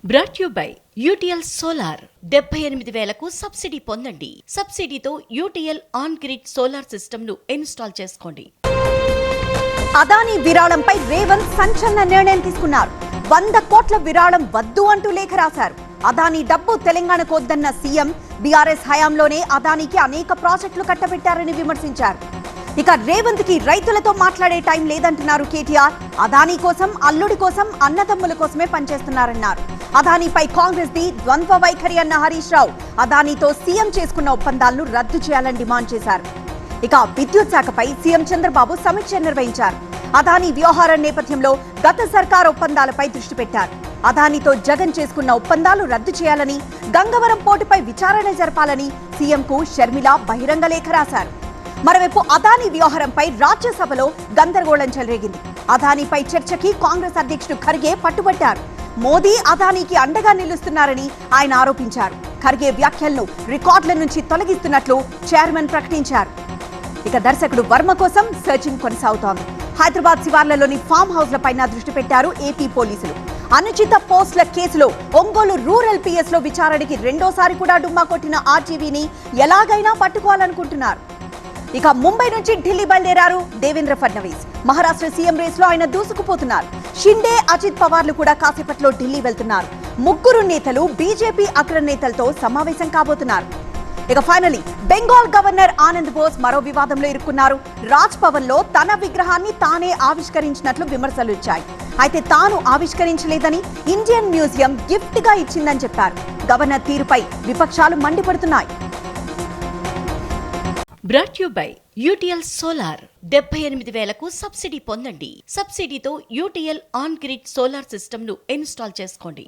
Brought you by UTL solar 78,000కు subsidy పొందండి. సబ్సిడీతో UTL on grid solar system ను ఇన్స్టాల్ చేసుకోండి. అదానీ విరాళంపై రేవంత్ సంచలన నిర్ణయం తీసుకున్నారు. 100 కోట్ల విరాళం వద్దు అంటూ లేఖ రాశారు. అదానీ డబ్బు తెలంగాణకు వద్దన్న సీఎం బీఆర్ఎస్ హయాంలోనే అదానీకి అనేక ప్రాజెక్టులు కట్టబెట్టారని విమర్శించారు. ఇక రేవంత్ కి రైతులతో మాట్లాడే టైం లేదంటున్నారు కేటీఆర్. అదానీ కోసం, అల్లుడి కోసం, అన్నదమ్ముల కోసమే పనిచేస్తున్నారన్నారు. అదానీపై కాంగ్రెస్ ది ద్వంద్వ వైఖరి అన్న హరీష్ రావు అదానీతో సీఎం చేసుకున్న ఒప్పందాలను రద్దు చేయాలని డిమాండ్ చేశారు. ఇక విద్యుత్ శాఖపై సీఎం చంద్రబాబు సమీక్ష నిర్వహించారు. అదానీ వ్యవహారం నేపథ్యంలో గత సర్కార్ ఒప్పందాలపై దృష్టి పెట్టారు. అదానీతో జగన్ చేసుకున్న ఒప్పందాలు రద్దు చేయాలని, గంగవరం పోర్టుపై విచారణ జరపాలని సీఎంకు షర్మిల బహిరంగ లేఖ రాశారు. మరోవైపు అదానీ వ్యవహారంపై రాజ్యసభలో గందరగోళం చెలరేగింది. అదానీపై చర్చకి కాంగ్రెస్ అధ్యక్షుడు ఖర్గే పట్టుబట్టారు. మోదీ అదానీకి అండగా నిలుస్తున్నారని ఆయన ఆరోపించారు. ఖర్గే వ్యాఖ్యలను రికార్డుల నుంచి తొలగిస్తున్నట్లు చైర్మన్ ప్రకటించారు. ఇక దర్శకుడు వర్మ కోసం సర్చింగ్ కొనసాగుతోంది. హైదరాబాద్ శివార్లలోని ఫామ్ హౌస్లపైన దృష్టి పెట్టారు ఏపీ పోలీసులు. అనుచిత పోస్టుల కేసులో ఒంగోలు రూరల్ పిఎస్ లో విచారణకి రెండోసారి కూడా డుమ్మా కొట్టిన ఆర్జీవీని ఎలాగైనా పట్టుకోవాలనుకుంటున్నారు. ఇక ముంబై నుంచి ఢిల్లీ బయలుదేరారు దేవేంద్ర ఫడ్నవీస్. మహారాష్ట్ర సీఎం రేస్ లో ఆయన దూసుకుపోతున్నారు. షిండే, అజిత్ పవార్లు కూడా కాసేపట్లో ఢిల్లీ వెళ్తున్నారు. ముగ్గురు నేతలు బీజేపీ అగ్ర నేతలతో సమావేశం కాబోతున్నారు. ఇక ఫైనలీ బెంగాల్ గవర్నర్ ఆనంద్ బోస్ మరో వివాదంలో ఇరుక్కున్నారు. రాజ్ భవన్ లో తన విగ్రహాన్ని తానే ఆవిష్కరించినట్లు విమర్శలు వచ్చాయి. అయితే తాను ఆవిష్కరించలేదని ఇండియన్ మ్యూజియం గిఫ్ట్ గా ఇచ్చిందని చెప్పారు. గవర్నర్ తీరుపై విపక్షాలు మండిపడుతున్నాయి. Brought you by UTL solar 78,000కు సబ్సిడీ పొందండి. సబ్సిడీతో UTL on grid solar system ను ఇన్స్టాల్ చేసుకోండి.